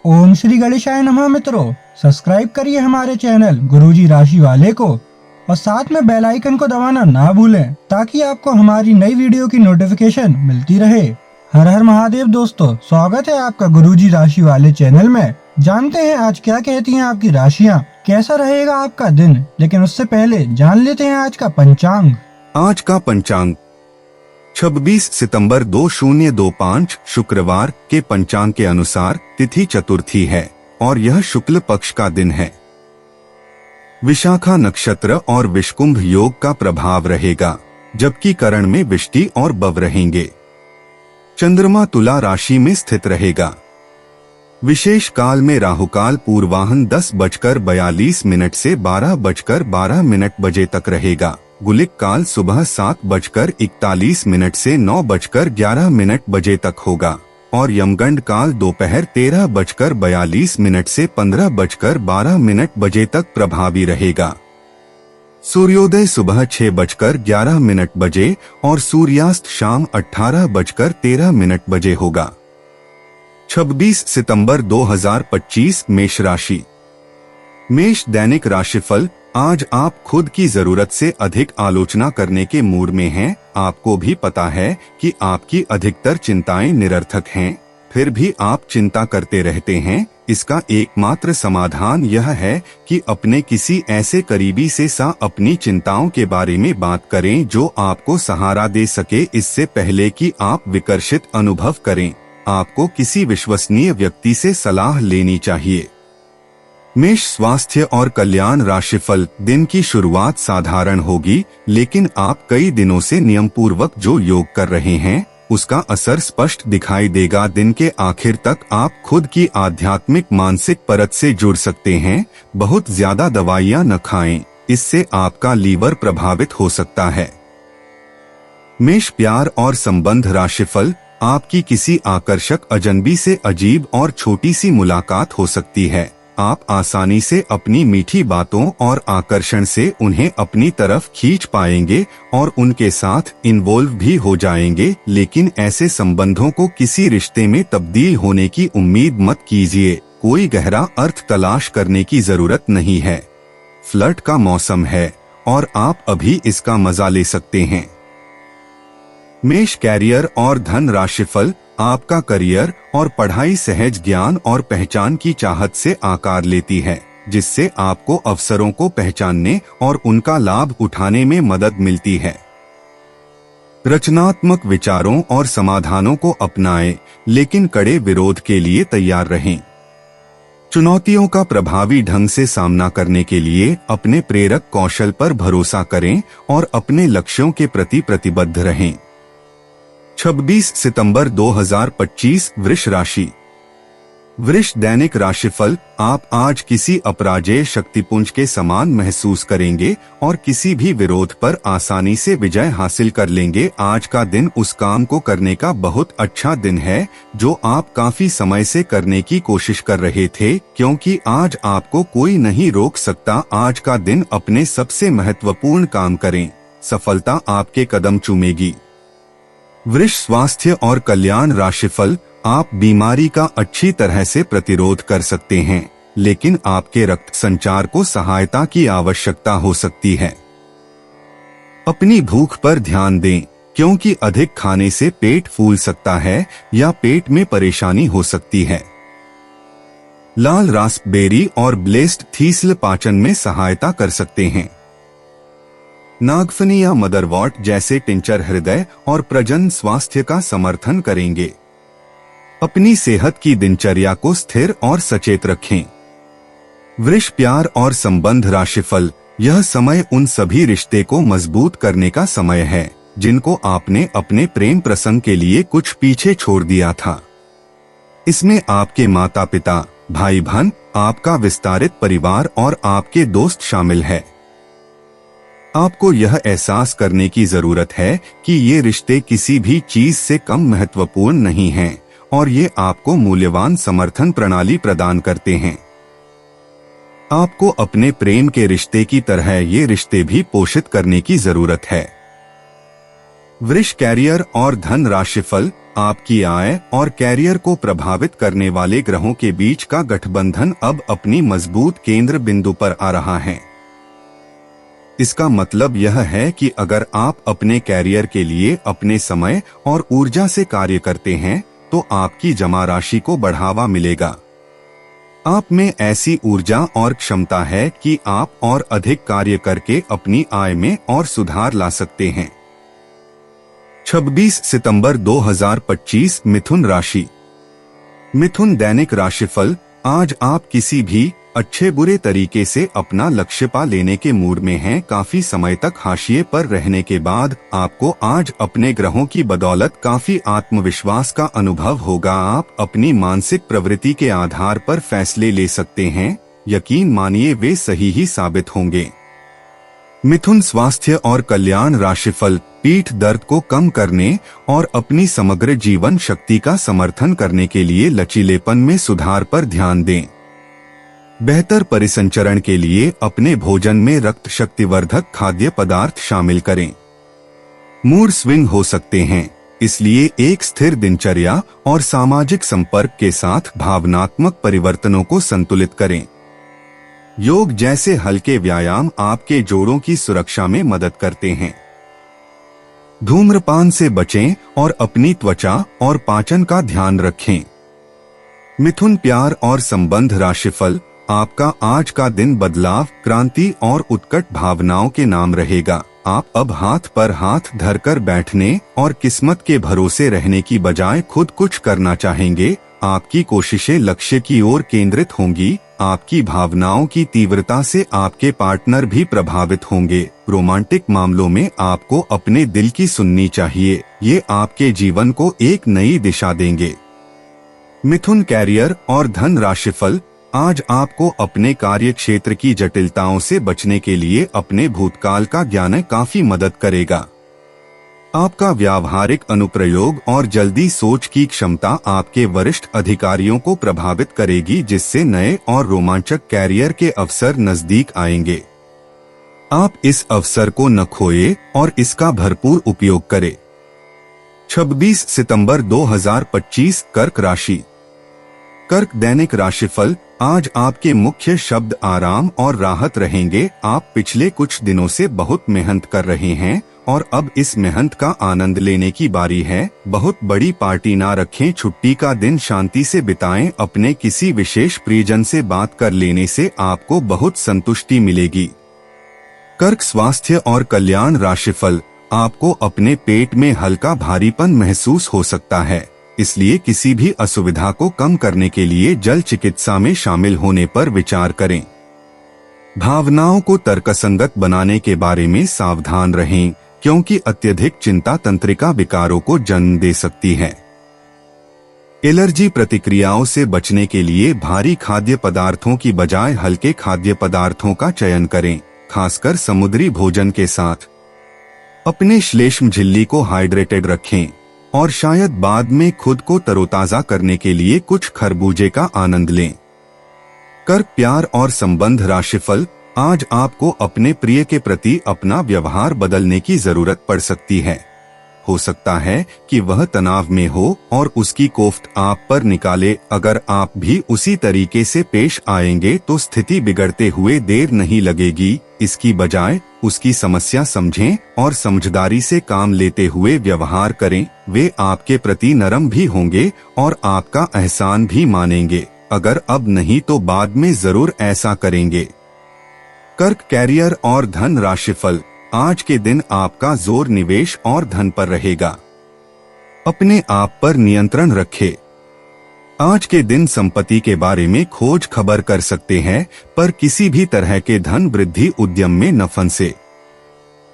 ओम श्री गणेशाय नमः। मित्रों, सब्सक्राइब करिए हमारे चैनल गुरुजी राशि वाले को और साथ में बेल आइकन को दबाना ना भूलें ताकि आपको हमारी नई वीडियो की नोटिफिकेशन मिलती रहे। हर हर महादेव दोस्तों, स्वागत है आपका गुरुजी राशि वाले चैनल में। जानते हैं आज क्या कहती हैं आपकी राशियां, कैसा रहेगा आपका दिन। लेकिन उससे पहले जान लेते हैं आज का पंचांग। आज का पंचांग 26 सितंबर 2025 शुक्रवार के पंचांग के अनुसार तिथि चतुर्थी है और यह शुक्ल पक्ष का दिन है। विशाखा नक्षत्र और विषकुंभ योग का प्रभाव रहेगा, जबकि करण में विष्टि और बव रहेंगे। चंद्रमा तुला राशि में स्थित रहेगा। विशेष काल में राहुकाल पूर्वाहन 10:42 से 12:12 बजे तक रहेगा। गुलिक काल सुबह 7:41 से 9:11 बजे तक होगा और यमगंड काल दोपहर 13:42 से 15:12 बजे तक प्रभावी रहेगा। सूर्योदय सुबह 6:11 बजे और सूर्यास्त शाम 18:13 बजे होगा। 26 सितंबर 2025 मेष राशि। मेष दैनिक राशिफल। आज आप खुद की जरूरत से अधिक आलोचना करने के मूड में हैं। आपको भी पता है कि आपकी अधिकतर चिंताएं निरर्थक हैं, फिर भी आप चिंता करते रहते हैं। इसका एकमात्र समाधान यह है कि अपने किसी ऐसे करीबी से अपनी चिंताओं के बारे में बात करें जो आपको सहारा दे सके, इससे पहले कि आप विकर्षित अनुभव करें। आपको किसी विश्वसनीय व्यक्ति से सलाह लेनी चाहिए। मेष स्वास्थ्य और कल्याण राशिफल। दिन की शुरुआत साधारण होगी, लेकिन आप कई दिनों से नियम पूर्वक जो योग कर रहे हैं उसका असर स्पष्ट दिखाई देगा। दिन के आखिर तक आप खुद की आध्यात्मिक मानसिक परत से जुड़ सकते हैं। बहुत ज्यादा दवाइयां न खाएं, इससे आपका लीवर प्रभावित हो सकता है। मेष प्यार और संबंध राशिफल। आपकी किसी आकर्षक अजनबी से अजीब और छोटी सी मुलाकात हो सकती है। आप आसानी से अपनी मीठी बातों और आकर्षण से उन्हें अपनी तरफ खींच पाएंगे और उनके साथ इन्वॉल्व भी हो जाएंगे, लेकिन ऐसे संबंधों को किसी रिश्ते में तब्दील होने की उम्मीद मत कीजिए। कोई गहरा अर्थ तलाश करने की जरूरत नहीं है। फ्लर्ट का मौसम है और आप अभी इसका मजा ले सकते हैं। मेष कैरियर और धन राशिफल। आपका करियर और पढ़ाई सहज ज्ञान और पहचान की चाहत से आकार लेती है, जिससे आपको अवसरों को पहचानने और उनका लाभ उठाने में मदद मिलती है। रचनात्मक विचारों और समाधानों को अपनाएं, लेकिन कड़े विरोध के लिए तैयार रहें। चुनौतियों का प्रभावी ढंग से सामना करने के लिए अपने प्रेरक कौशल पर भरोसा करें और अपने लक्ष्यों के प्रति प्रतिबद्ध रहें। 26 सितंबर 2025 वृष राशि। वृष दैनिक राशिफल। आप आज किसी अपराजेय शक्तिपुंज के समान महसूस करेंगे और किसी भी विरोध पर आसानी से विजय हासिल कर लेंगे। आज का दिन उस काम को करने का बहुत अच्छा दिन है जो आप काफी समय से करने की कोशिश कर रहे थे, क्योंकि आज आपको कोई नहीं रोक सकता। आज का दिन अपने सबसे महत्वपूर्ण काम करें, सफलता आपके कदम चूमेगी। वृष स्वास्थ्य और कल्याण राशिफल। आप बीमारी का अच्छी तरह से प्रतिरोध कर सकते हैं, लेकिन आपके रक्त संचार को सहायता की आवश्यकता हो सकती है। अपनी भूख पर ध्यान दें, क्योंकि अधिक खाने से पेट फूल सकता है या पेट में परेशानी हो सकती है। लाल रास्पबेरी और ब्लेस्ड थीसल पाचन में सहायता कर सकते हैं। नागफनी या मदरवॉट जैसे टिंचर हृदय और प्रजनन स्वास्थ्य का समर्थन करेंगे। अपनी सेहत की दिनचर्या को स्थिर और सचेत रखें। वृष प्यार और संबंध राशिफल। यह समय उन सभी रिश्ते को मजबूत करने का समय है जिनको आपने अपने प्रेम प्रसंग के लिए कुछ पीछे छोड़ दिया था। इसमें आपके माता पिता, भाई बहन, आपका विस्तारित परिवार और आपके दोस्त शामिल है। आपको यह एहसास करने की जरूरत है कि ये रिश्ते किसी भी चीज से कम महत्वपूर्ण नहीं हैं और ये आपको मूल्यवान समर्थन प्रणाली प्रदान करते हैं। आपको अपने प्रेम के रिश्ते की तरह ये रिश्ते भी पोषित करने की जरूरत है। वृष कैरियर और धन राशिफल। आपकी आय और कैरियर को प्रभावित करने वाले ग्रहों के बीच का गठबंधन अब अपनी मजबूत केंद्र बिंदु पर आ रहा है। इसका मतलब यह है कि अगर आप अपने कैरियर के लिए अपने समय और ऊर्जा से कार्य करते हैं तो आपकी जमा राशि को बढ़ावा मिलेगा। आप में ऐसी ऊर्जा और क्षमता है कि आप और अधिक कार्य करके अपनी आय में और सुधार ला सकते हैं। 26 सितंबर 2025 मिथुन राशि। मिथुन दैनिक राशिफल। आज आप किसी भी अच्छे बुरे तरीके से अपना लक्ष्य पा लेने के मूड में हैं। काफी समय तक हाशिए पर रहने के बाद आपको आज अपने ग्रहों की बदौलत काफी आत्मविश्वास का अनुभव होगा। आप अपनी मानसिक प्रवृत्ति के आधार पर फैसले ले सकते हैं। यकीन मानिए वे सही ही साबित होंगे। मिथुन स्वास्थ्य और कल्याण राशिफल। पीठ दर्द को कम करने और अपनी समग्र जीवन शक्ति का समर्थन करने के लिए लचीलेपन में सुधार पर ध्यान दें। बेहतर परिसंचरण के लिए अपने भोजन में रक्त शक्तिवर्धक खाद्य पदार्थ शामिल करें। मूड स्विंग हो सकते हैं, इसलिए एक स्थिर दिनचर्या और सामाजिक संपर्क के साथ भावनात्मक परिवर्तनों को संतुलित करें। योग जैसे हल्के व्यायाम आपके जोड़ों की सुरक्षा में मदद करते हैं। धूम्रपान से बचें और अपनी त्वचा और पाचन का ध्यान रखें। मिथुन प्यार और संबंध राशिफल। आपका आज का दिन बदलाव, क्रांति और उत्कट भावनाओं के नाम रहेगा। आप अब हाथ पर हाथ धरकर बैठने और किस्मत के भरोसे रहने की बजाय खुद कुछ करना चाहेंगे। आपकी कोशिशें लक्ष्य की ओर केंद्रित होंगी। आपकी भावनाओं की तीव्रता से आपके पार्टनर भी प्रभावित होंगे। रोमांटिक मामलों में आपको अपने दिल की सुननी चाहिए। ये आपके जीवन को एक नई दिशा देंगे। मिथुन कैरियर और धन राशिफल। आज आपको अपने कार्य क्षेत्र की जटिलताओं से बचने के लिए अपने भूतकाल का ज्ञान काफी मदद करेगा। आपका व्यावहारिक अनुप्रयोग और जल्दी सोच की क्षमता आपके वरिष्ठ अधिकारियों को प्रभावित करेगी, जिससे नए और रोमांचक कैरियर के अवसर नजदीक आएंगे। आप इस अवसर को न खोएं और इसका भरपूर उपयोग करें। 26 सितंबर 2025 कर्क राशि। कर्क दैनिक राशिफल। आज आपके मुख्य शब्द आराम और राहत रहेंगे। आप पिछले कुछ दिनों से बहुत मेहनत कर रहे हैं और अब इस मेहनत का आनंद लेने की बारी है। बहुत बड़ी पार्टी ना रखें, छुट्टी का दिन शांति से बिताएं। अपने किसी विशेष प्रियजन से बात कर लेने से आपको बहुत संतुष्टि मिलेगी। कर्क स्वास्थ्य और कल्याण राशिफल। आपको अपने पेट में हल्का भारीपन महसूस हो सकता है, इसलिए किसी भी असुविधा को कम करने के लिए जल चिकित्सा में शामिल होने पर विचार करें। भावनाओं को तर्कसंगत बनाने के बारे में सावधान रहें, क्योंकि अत्यधिक चिंता तंत्रिका विकारों को जन्म दे सकती है। एलर्जी प्रतिक्रियाओं से बचने के लिए भारी खाद्य पदार्थों की बजाय हल्के खाद्य पदार्थों का चयन करें, खासकर समुद्री भोजन के साथ। अपने श्लेष्म झिल्ली को हाइड्रेटेड रखें और शायद बाद में खुद को तरोताजा करने के लिए कुछ खरबूजे का आनंद लें। कर्क प्यार और संबंध राशिफल। आज आपको अपने प्रिय के प्रति अपना व्यवहार बदलने की जरूरत पड़ सकती है। हो सकता है कि वह तनाव में हो और उसकी कोफ्त आप पर निकाले। अगर आप भी उसी तरीके से पेश आएंगे तो स्थिति बिगड़ते हुए देर नहीं लगेगी। इसकी बजाय उसकी समस्या समझें और समझदारी से काम लेते हुए व्यवहार करें। वे आपके प्रति नरम भी होंगे और आपका एहसान भी मानेंगे। अगर अब नहीं तो बाद में जरूर ऐसा करेंगे। कर्क कैरियर और धन राशिफल। आज के दिन आपका जोर निवेश और धन पर रहेगा। अपने आप पर नियंत्रण रखें। आज के दिन संपत्ति के बारे में खोज खबर कर सकते हैं, पर किसी भी तरह के धन वृद्धि उद्यम में न फंसे।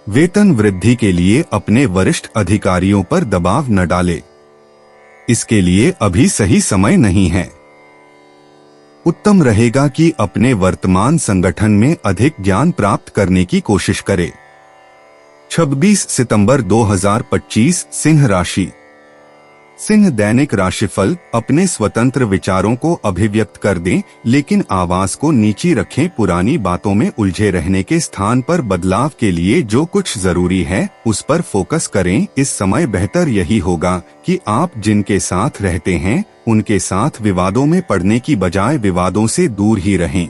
वेतन वृद्धि के लिए अपने वरिष्ठ अधिकारियों पर दबाव न डालें। इसके लिए अभी सही समय नहीं है। उत्तम रहेगा कि अपने वर्तमान संगठन में अधिक ज्ञान प्राप्त करने की कोशिश करें। 26 सितंबर 2025 सिंह राशि। सिंह दैनिक राशिफल, अपने स्वतंत्र विचारों को अभिव्यक्त कर दें, लेकिन आवाज को नीची रखें। पुरानी बातों में उलझे रहने के स्थान पर बदलाव के लिए जो कुछ जरूरी है उस पर फोकस करें। इस समय बेहतर यही होगा कि आप जिनके साथ रहते हैं उनके साथ विवादों में पड़ने की बजाय विवादों से दूर ही रहें।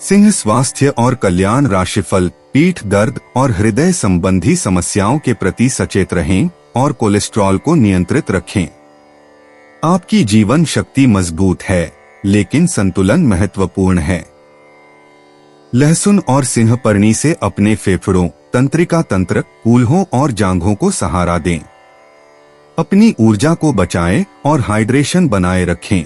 सिंह स्वास्थ्य और कल्याण राशिफल, पीठ दर्द और हृदय संबंधी समस्याओं के प्रति सचेत रहें और कोलेस्ट्रॉल को नियंत्रित रखें। आपकी जीवन शक्ति मजबूत है, लेकिन संतुलन महत्वपूर्ण है। लहसुन और सिंह पर्णी से अपने फेफड़ों, तंत्रिका तंत्र, कूल्हों और जांघों को सहारा दें। अपनी ऊर्जा को बचाएं और हाइड्रेशन बनाए रखें।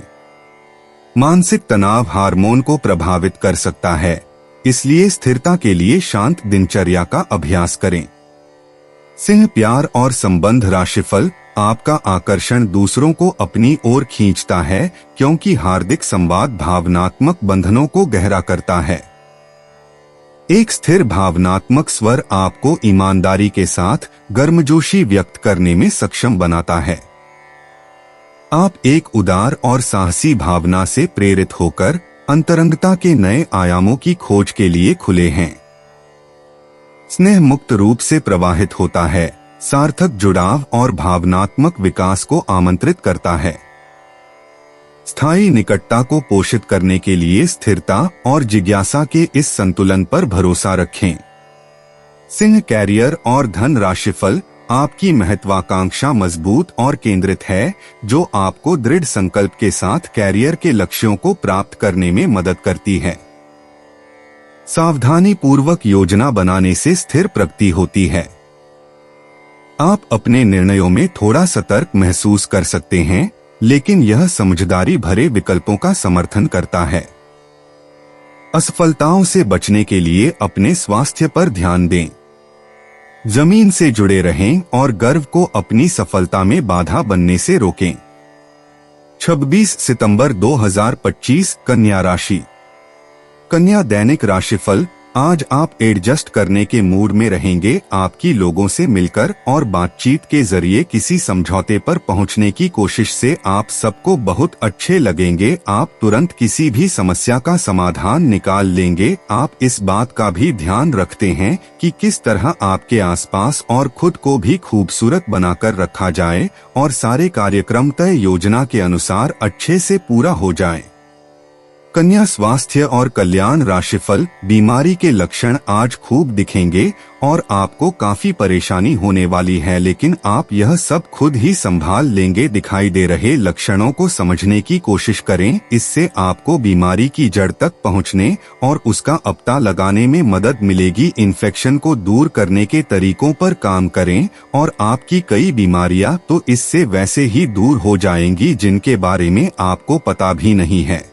मानसिक तनाव हार्मोन को प्रभावित कर सकता है, इसलिए स्थिरता के लिए शांत दिनचर्या का अभ्यास करें। सिंह प्यार और संबंध राशिफल, आपका आकर्षण दूसरों को अपनी ओर खींचता है क्योंकि हार्दिक संवाद भावनात्मक बंधनों को गहरा करता है। एक स्थिर भावनात्मक स्वर आपको ईमानदारी के साथ गर्मजोशी व्यक्त करने में सक्षम बनाता है। आप एक उदार और साहसी भावना से प्रेरित होकर अंतरंगता के नए आयामों की खोज के लिए खुले हैं। स्नेह मुक्त रूप से प्रवाहित होता है, सार्थक जुड़ाव और भावनात्मक विकास को आमंत्रित करता है। स्थायी निकटता को पोषित करने के लिए स्थिरता और जिज्ञासा के इस संतुलन पर भरोसा रखें। सिंह कैरियर और धन राशिफल, आपकी महत्वाकांक्षा मजबूत और केंद्रित है, जो आपको दृढ़ संकल्प के साथ कैरियर के लक्ष्यों को प्राप्त करने में मदद करती है। सावधानी पूर्वक योजना बनाने से स्थिर प्रगति होती है। आप अपने निर्णयों में थोड़ा सतर्क महसूस कर सकते हैं, लेकिन यह समझदारी भरे विकल्पों का समर्थन करता है। असफलताओं से बचने के लिए अपने स्वास्थ्य पर ध्यान दें। जमीन से जुड़े रहें और गर्व को अपनी सफलता में बाधा बनने से रोकें। 26 सितंबर 2025 कन्या राशि। कन्या दैनिक राशिफल, आज आप एडजस्ट करने के मूड में रहेंगे। आपकी लोगों से मिलकर और बातचीत के जरिए किसी समझौते पर पहुंचने की कोशिश से आप सबको बहुत अच्छे लगेंगे। आप तुरंत किसी भी समस्या का समाधान निकाल लेंगे। आप इस बात का भी ध्यान रखते हैं कि किस तरह आपके आसपास और खुद को भी खूबसूरत बनाकर रखा जाए और सारे कार्यक्रम तय योजना के अनुसार अच्छे से पूरा हो जाएं। कन्या स्वास्थ्य और कल्याण राशिफल, बीमारी के लक्षण आज खूब दिखेंगे और आपको काफी परेशानी होने वाली है, लेकिन आप यह सब खुद ही संभाल लेंगे। दिखाई दे रहे लक्षणों को समझने की कोशिश करें, इससे आपको बीमारी की जड़ तक पहुंचने और उसका पता लगाने में मदद मिलेगी। इन्फेक्शन को दूर करने के तरीकों पर काम करें और आपकी कई बीमारियां तो इससे वैसे ही दूर हो जाएंगी जिनके बारे में आपको पता भी नहीं है।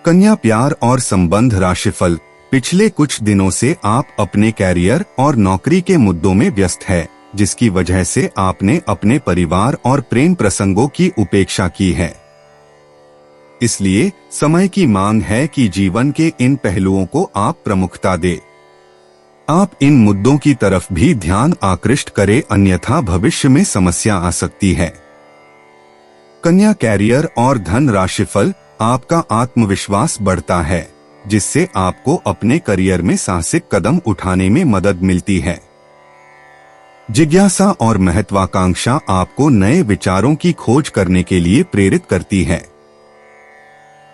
कन्या प्यार और संबंध राशिफल, पिछले कुछ दिनों से आप अपने कैरियर और नौकरी के मुद्दों में व्यस्त है, जिसकी वजह से आपने अपने परिवार और प्रेम प्रसंगों की उपेक्षा की है। इसलिए समय की मांग है कि जीवन के इन पहलुओं को आप प्रमुखता दें। आप इन मुद्दों की तरफ भी ध्यान आकृष्ट करें, अन्यथा भविष्य में समस्या आ सकती है। कन्या कैरियर और धन राशिफल, आपका आत्मविश्वास बढ़ता है, जिससे आपको अपने करियर में साहसिक कदम उठाने में मदद मिलती है। जिज्ञासा और महत्वाकांक्षा आपको नए विचारों की खोज करने के लिए प्रेरित करती है।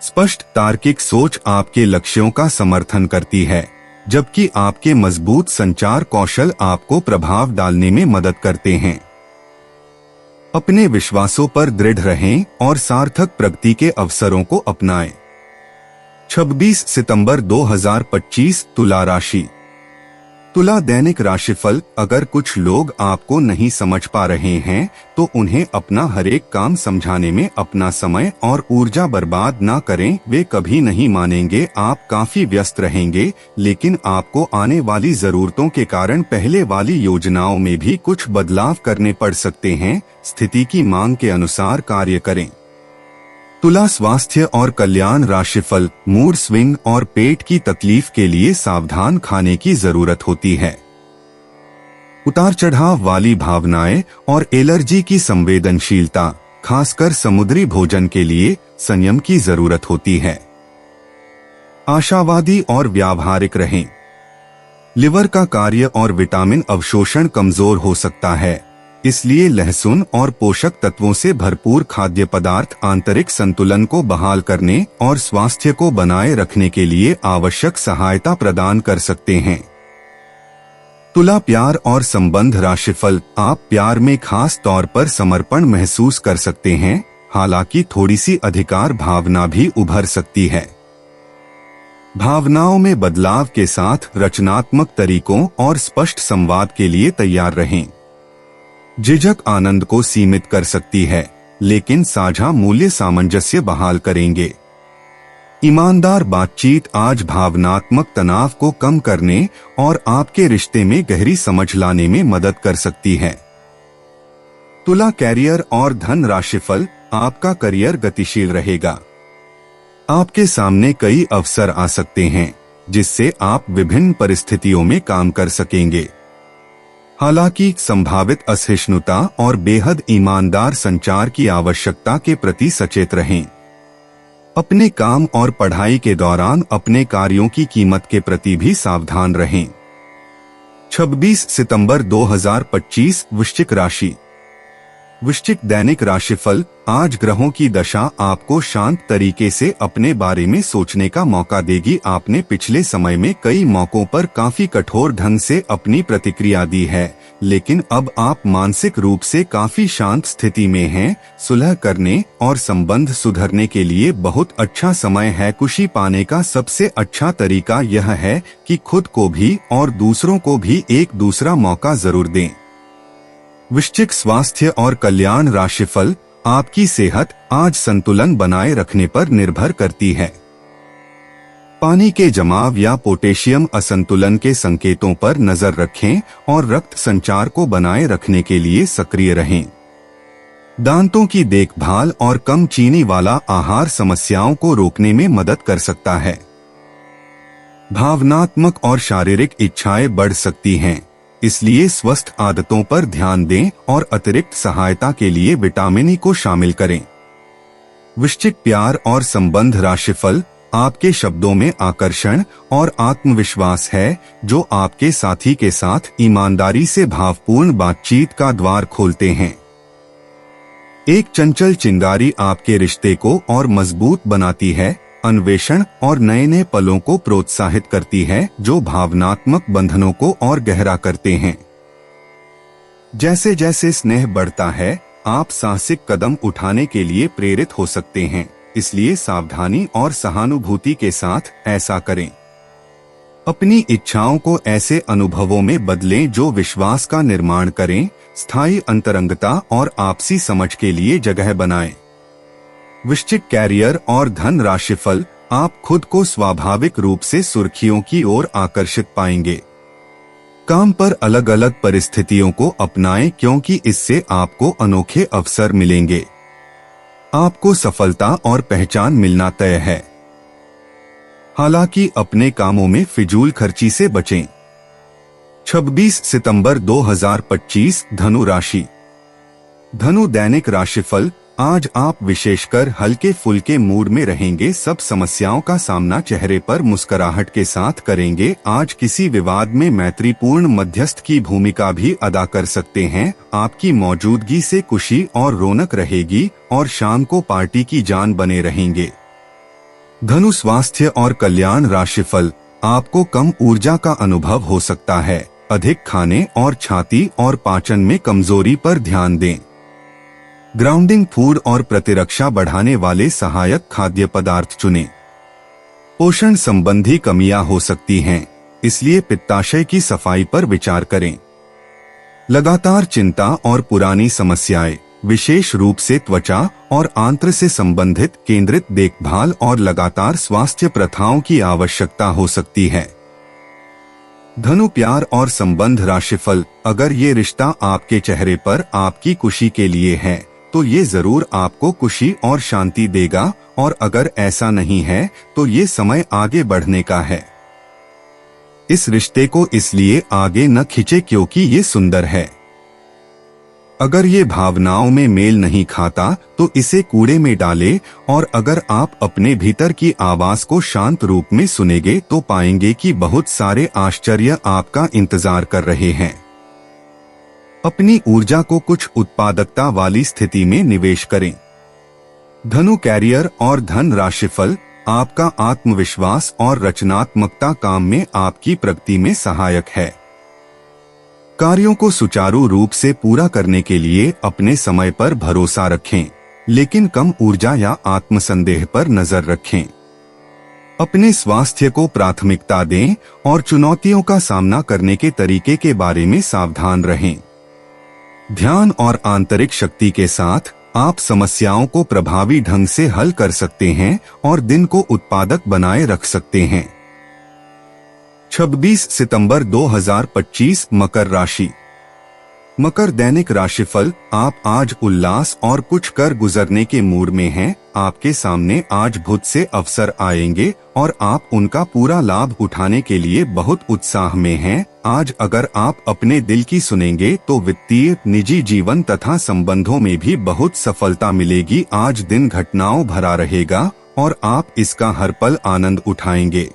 स्पष्ट तार्किक सोच आपके लक्ष्यों का समर्थन करती है, जबकि आपके मजबूत संचार कौशल आपको प्रभाव डालने में मदद करते हैं। अपने विश्वासों पर दृढ़ रहें और सार्थक प्रगति के अवसरों को अपनाएं। 26 सितंबर 2025 तुला राशि। तुला दैनिक राशिफल, अगर कुछ लोग आपको नहीं समझ पा रहे हैं तो उन्हें अपना हर एक काम समझाने में अपना समय और ऊर्जा बर्बाद ना करें। वे कभी नहीं मानेंगे। आप काफी व्यस्त रहेंगे, लेकिन आपको आने वाली जरूरतों के कारण पहले वाली योजनाओं में भी कुछ बदलाव करने पड़ सकते हैं। स्थिति की मांग के अनुसार कार्य करें। तुला स्वास्थ्य और कल्याण राशिफल, मूड स्विंग और पेट की तकलीफ के लिए सावधान खाने की जरूरत होती है। उतार चढ़ाव वाली भावनाएं और एलर्जी की संवेदनशीलता, खासकर समुद्री भोजन के लिए संयम की जरूरत होती है। आशावादी और व्यावहारिक रहें। लिवर का कार्य और विटामिन अवशोषण कमजोर हो सकता है, इसलिए लहसुन और पोषक तत्वों से भरपूर खाद्य पदार्थ आंतरिक संतुलन को बहाल करने और स्वास्थ्य को बनाए रखने के लिए आवश्यक सहायता प्रदान कर सकते हैं। तुला प्यार और संबंध राशिफल। आप प्यार में खास तौर पर समर्पण महसूस कर सकते हैं, हालांकि थोड़ी सी अधिकार भावना भी उभर सकती है। भावनाओं में बदलाव के साथ रचनात्मक तरीकों और स्पष्ट संवाद के लिए तैयार रहें। झिझक आनंद को सीमित कर सकती है, लेकिन साझा मूल्य सामंजस्य बहाल करेंगे। ईमानदार बातचीत आज भावनात्मक तनाव को कम करने और आपके रिश्ते में गहरी समझ लाने में मदद कर सकती है। तुला कैरियर और धन राशिफल। आपका करियर गतिशील रहेगा। आपके सामने कई अवसर आ सकते हैं, जिससे आप विभिन्न परिस्थितियों में काम कर सकेंगे। हालांकि संभावित असहिष्णुता और बेहद ईमानदार संचार की आवश्यकता के प्रति सचेत रहें। अपने काम और पढ़ाई के दौरान अपने कार्यों की कीमत के प्रति भी सावधान रहें। 26 सितंबर 2025 वृश्चिक राशि। वृश्चिक दैनिक राशिफल। आज ग्रहों की दशा आपको शांत तरीके से अपने बारे में सोचने का मौका देगी। आपने पिछले समय में कई मौकों पर काफी कठोर ढंग से अपनी प्रतिक्रिया दी है, लेकिन अब आप मानसिक रूप से काफी शांत स्थिति में हैं। सुलह करने और संबंध सुधरने के लिए बहुत अच्छा समय है। खुशी पाने का सबसे अच्छा तरीका यह है कि खुद को भी और दूसरों को भी एक दूसरा मौका जरूर दें। वृश्चिक स्वास्थ्य और कल्याण राशिफल। आपकी सेहत आज संतुलन बनाए रखने पर निर्भर करती है। पानी के जमाव या पोटेशियम असंतुलन के संकेतों पर नजर रखें और रक्त संचार को बनाए रखने के लिए सक्रिय रहें। दांतों की देखभाल और कम चीनी वाला आहार समस्याओं को रोकने में मदद कर सकता है। भावनात्मक और शारीरिक इच्छाएं बढ़ सकती हैं, इसलिए स्वस्थ आदतों पर ध्यान दें और अतिरिक्त सहायता के लिए विटामिन ई को शामिल करें। वृश्चिक प्यार और संबंध राशिफल। आपके शब्दों में आकर्षण और आत्मविश्वास है, जो आपके साथी के साथ ईमानदारी से भावपूर्ण बातचीत का द्वार खोलते हैं। एक चंचल चिंगारी आपके रिश्ते को और मजबूत बनाती है। अन्वेषण और नए नए पलों को प्रोत्साहित करती है, जो भावनात्मक बंधनों को और गहरा करते हैं। जैसे जैसे स्नेह बढ़ता है, आप साहसिक कदम उठाने के लिए प्रेरित हो सकते हैं, इसलिए सावधानी और सहानुभूति के साथ ऐसा करें। अपनी इच्छाओं को ऐसे अनुभवों में बदलें जो विश्वास का निर्माण करें। स्थायी अंतरंगता और आपसी समझ के लिए जगह बनाएं। वृश्चिक कैरियर और धन राशिफल। आप खुद को स्वाभाविक रूप से सुर्खियों की ओर आकर्षित पाएंगे। काम पर अलग अलग परिस्थितियों को अपनाएं, क्योंकि इससे आपको अनोखे अवसर मिलेंगे। आपको सफलता और पहचान मिलना तय है। हालांकि अपने कामों में फिजूल खर्ची से बचें। 26 सितंबर 2025 धनु राशि। धनु दैनिक राशिफल। आज आप विशेषकर हल्के फुल्के मूड में रहेंगे। सब समस्याओं का सामना चेहरे पर मुस्कुराहट के साथ करेंगे। आज किसी विवाद में मैत्रीपूर्ण मध्यस्थ की भूमिका भी अदा कर सकते हैं। आपकी मौजूदगी से खुशी और रौनक रहेगी और शाम को पार्टी की जान बने रहेंगे। धनु स्वास्थ्य और कल्याण राशिफल। आपको कम ऊर्जा का अनुभव हो सकता है। अधिक खाने और छाती और पाचन में कमजोरी पर ध्यान दें। ग्राउंडिंग फूड और प्रतिरक्षा बढ़ाने वाले सहायक खाद्य पदार्थ चुनें। पोषण संबंधी कमियां हो सकती हैं, इसलिए पित्ताशय की सफाई पर विचार करें। लगातार चिंता और पुरानी समस्याएं, विशेष रूप से त्वचा और आंत्र से संबंधित केंद्रित देखभाल और लगातार स्वास्थ्य प्रथाओं की आवश्यकता हो सकती है। धनु प्यार और संबंध राशिफल। अगर ये रिश्ता आपके चेहरे पर आपकी खुशी के लिए है, तो ये जरूर आपको खुशी और शांति देगा, और अगर ऐसा नहीं है तो ये समय आगे बढ़ने का है। इस रिश्ते को इसलिए आगे न खींचे क्योंकि ये सुंदर है। अगर ये भावनाओं में मेल नहीं खाता तो इसे कूड़े में डाले, और अगर आप अपने भीतर की आवाज को शांत रूप में सुनेंगे तो पाएंगे कि बहुत सारे आश्चर्य आपका इंतजार कर रहे हैं। अपनी ऊर्जा को कुछ उत्पादकता वाली स्थिति में निवेश करें। धनु कैरियर और धन राशिफल, आपका आत्मविश्वास और रचनात्मकता काम में आपकी प्रगति में सहायक है। कार्यों को सुचारू रूप से पूरा करने के लिए अपने समय पर भरोसा रखें, लेकिन कम ऊर्जा या आत्मसंदेह पर नजर रखें। अपने स्वास्थ्य को प्राथमिकता दें और चुनौतियों का सामना करने के तरीके के बारे में सावधान रहें। ध्यान और आंतरिक शक्ति के साथ आप समस्याओं को प्रभावी ढंग से हल कर सकते हैं और दिन को उत्पादक बनाए रख सकते हैं। 26 सितंबर 2025 मकर राशि। मकर दैनिक राशिफल, आप आज उल्लास और कुछ कर गुजरने के मूड में हैं। आपके सामने आज बहुत से अवसर आएंगे और आप उनका पूरा लाभ उठाने के लिए बहुत उत्साह में हैं। आज अगर आप अपने दिल की सुनेंगे तो वित्तीय, निजी जीवन तथा संबंधों में भी बहुत सफलता मिलेगी। आज दिन घटनाओं भरा रहेगा और आप इसका हर पल आनंद उठाएंगे।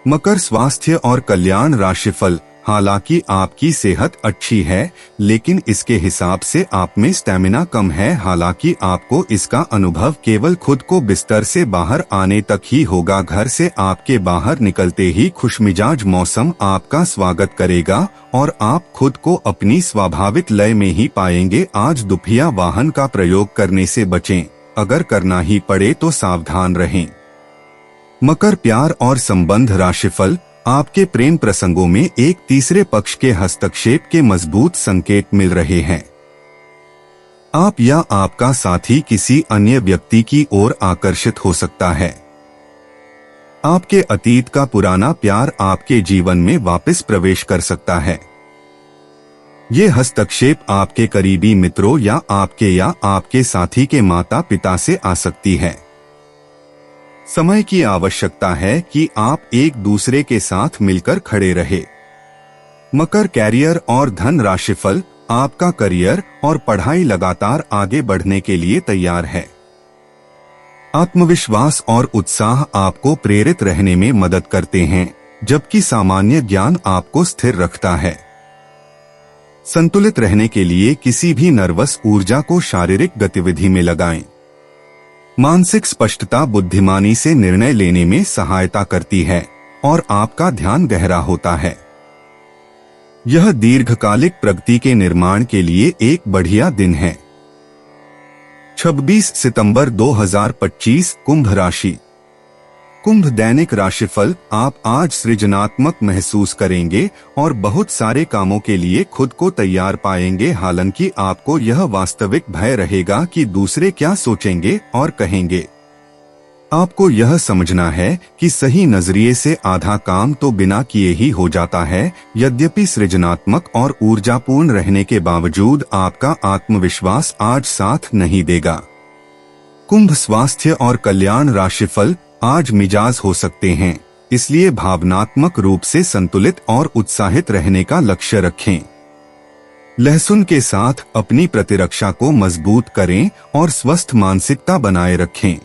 मकर स्वास्थ्य और कल्याण राशिफल, हालांकि आपकी सेहत अच्छी है लेकिन इसके हिसाब से आप में स्टेमिना कम है। हालांकि आपको इसका अनुभव केवल खुद को बिस्तर से बाहर आने तक ही होगा। घर से आपके बाहर निकलते ही खुशमिजाज मौसम आपका स्वागत करेगा और आप खुद को अपनी स्वाभाविक लय में ही पाएंगे। आज दुपहिया वाहन का प्रयोग करने से बचें, अगर करना ही पड़े तो सावधान रहें। मकर प्यार और संबंध राशिफल, आपके प्रेम प्रसंगों में एक तीसरे पक्ष के हस्तक्षेप के मजबूत संकेत मिल रहे हैं। आप या आपका साथी किसी अन्य व्यक्ति की ओर आकर्षित हो सकता है। आपके अतीत का पुराना प्यार आपके जीवन में वापस प्रवेश कर सकता है। ये हस्तक्षेप आपके करीबी मित्रों या आपके साथी के माता पिता से आ सकती है। समय की आवश्यकता है कि आप एक दूसरे के साथ मिलकर खड़े रहे। मकर कैरियर और धन राशिफल, आपका करियर और पढ़ाई लगातार आगे बढ़ने के लिए तैयार है। आत्मविश्वास और उत्साह आपको प्रेरित रहने में मदद करते हैं, जबकि सामान्य ज्ञान आपको स्थिर रखता है। संतुलित रहने के लिए किसी भी नर्वस ऊर्जा को शारीरिक गतिविधि में लगाएं। मानसिक स्पष्टता बुद्धिमानी से निर्णय लेने में सहायता करती है और आपका ध्यान गहरा होता है। यह दीर्घकालिक प्रगति के निर्माण के लिए एक बढ़िया दिन है। 26 सितंबर 2025 कुंभ राशि। कुंभ दैनिक राशिफल, आप आज सृजनात्मक महसूस करेंगे और बहुत सारे कामों के लिए खुद को तैयार पाएंगे। हालांकि आपको यह वास्तविक भय रहेगा कि दूसरे क्या सोचेंगे और कहेंगे। आपको यह समझना है कि सही नजरिए से आधा काम तो बिना किए ही हो जाता है। यद्यपि सृजनात्मक और ऊर्जापूर्ण रहने के बावजूद आपका आत्मविश्वास आज साथ नहीं देगा। कुंभ स्वास्थ्य और कल्याण राशिफल, आज मिजाज हो सकते हैं, इसलिए भावनात्मक रूप से संतुलित और उत्साहित रहने का लक्ष्य रखें। लहसुन के साथ अपनी प्रतिरक्षा को मजबूत करें और स्वस्थ मानसिकता बनाए रखें।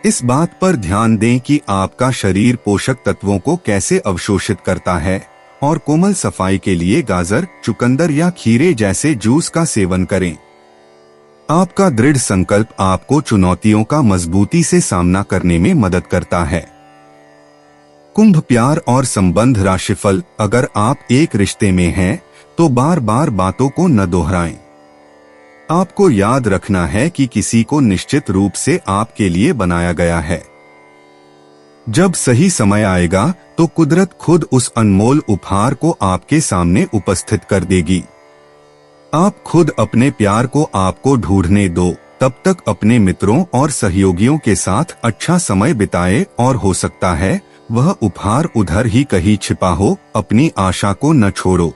इस बात पर ध्यान दें कि आपका शरीर पोषक तत्वों को कैसे अवशोषित करता है और कोमल सफाई के लिए गाजर, चुकंदर या खीरे जैसे जूस का सेवन करें। आपका दृढ़ संकल्प आपको चुनौतियों का मजबूती से सामना करने में मदद करता है। कुंभ प्यार और संबंध राशिफल, अगर आप एक रिश्ते में हैं तो बार बार बातों को न दोहराएं। आपको याद रखना है कि किसी को निश्चित रूप से आपके लिए बनाया गया है। जब सही समय आएगा तो कुदरत खुद उस अनमोल उपहार को आपके सामने उपस्थित कर देगी। आप खुद अपने प्यार को आपको ढूंढने दो, तब तक अपने मित्रों और सहयोगियों के साथ अच्छा समय बिताए और हो सकता है वह उपहार उधर ही कहीं छिपा हो। अपनी आशा को न छोड़ो।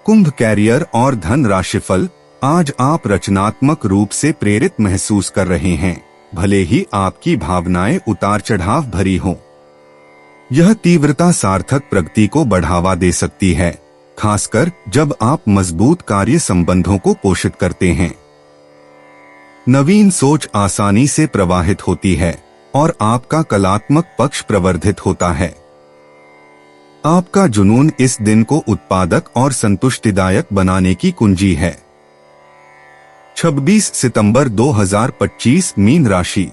कुंभ कैरियर और धन राशिफल, आज आप रचनात्मक रूप से प्रेरित महसूस कर रहे हैं, भले ही आपकी भावनाएं उतार चढ़ाव भरी हों। यह तीव्रता सार्थक प्रगति को बढ़ावा दे सकती है, खासकर जब आप मजबूत कार्य संबंधों को पोषित करते हैं। नवीन सोच आसानी से प्रवाहित होती है और आपका कलात्मक पक्ष प्रवर्धित होता है। आपका जुनून इस दिन को उत्पादक और संतुष्टिदायक बनाने की कुंजी है। 26 सितंबर 2025 मीन राशि।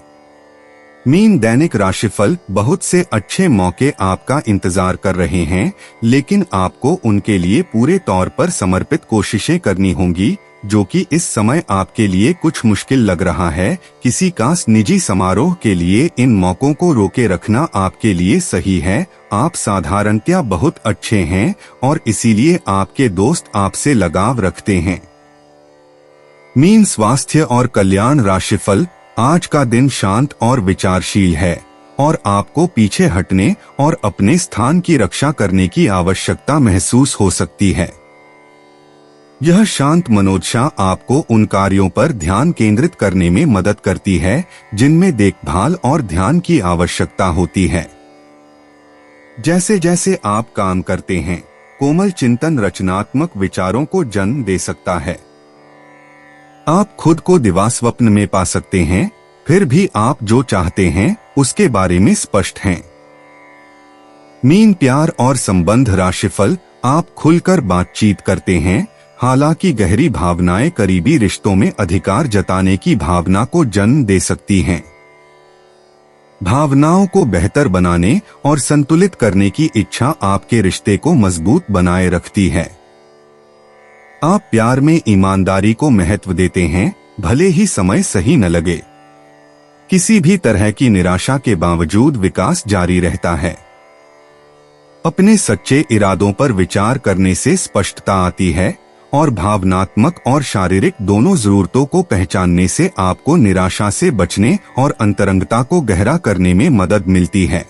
मीन दैनिक राशिफल। बहुत से अच्छे मौके आपका इंतजार कर रहे हैं, लेकिन आपको उनके लिए पूरे तौर पर समर्पित कोशिशें करनी होंगी, जो कि इस समय आपके लिए कुछ मुश्किल लग रहा है। किसी खास निजी समारोह के लिए इन मौकों को रोके रखना आपके लिए सही है। आप साधारणतया बहुत अच्छे हैं और इसीलिए आपके दोस्त आपसे लगाव रखते हैं। मीन स्वास्थ्य और कल्याण राशिफल। आज का दिन शांत और विचारशील है और आपको पीछे हटने और अपने स्थान की रक्षा करने की आवश्यकता महसूस हो सकती है। यह शांत मनोदशा आपको उन कार्यों पर ध्यान केंद्रित करने में मदद करती है जिनमें देखभाल और ध्यान की आवश्यकता होती है। जैसे जैसे आप काम करते हैं, कोमल चिंतन रचनात्मक विचारों को जन्म दे सकता है। आप खुद को दिवास्वप्न में पा सकते हैं, फिर भी आप जो चाहते हैं उसके बारे में स्पष्ट हैं। मीन प्यार और संबंध राशिफल। आप खुलकर बातचीत करते हैं, हालांकि गहरी भावनाएं करीबी रिश्तों में अधिकार जताने की भावना को जन्म दे सकती हैं। भावनाओं को बेहतर बनाने और संतुलित करने की इच्छा आपके रिश्ते को मजबूत बनाए रखती है। आप प्यार में ईमानदारी को महत्व देते हैं, भले ही समय सही न लगे। किसी भी तरह की निराशा के बावजूद विकास जारी रहता है। अपने सच्चे इरादों पर विचार करने से स्पष्टता आती है और भावनात्मक और शारीरिक दोनों जरूरतों को पहचानने से आपको निराशा से बचने और अंतरंगता को गहरा करने में मदद मिलती है।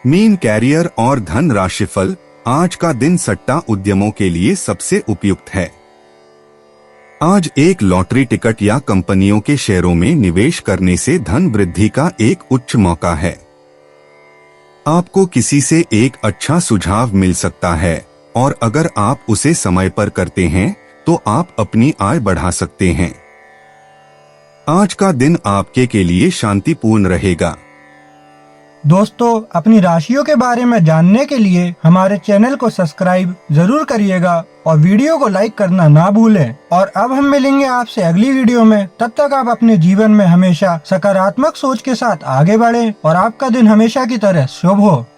मीन कैरियर और धन राशिफल। आज का दिन सट्टा उद्यमों के लिए सबसे उपयुक्त है। आज एक लॉटरी टिकट या कंपनियों के शेयरों में निवेश करने से धन वृद्धि का एक उच्च मौका है। आपको किसी से एक अच्छा सुझाव मिल सकता है और अगर आप उसे समय पर करते हैं तो आप अपनी आय बढ़ा सकते हैं। आज का दिन आपके के लिए शांतिपूर्ण रहेगा। दोस्तों, अपनी राशियों के बारे में जानने के लिए हमारे चैनल को सब्सक्राइब जरूर करिएगा और वीडियो को लाइक करना ना भूलें। और अब हम मिलेंगे आपसे अगली वीडियो में। तब तक आप अपने जीवन में हमेशा सकारात्मक सोच के साथ आगे बढ़ें और आपका दिन हमेशा की तरह शुभ हो।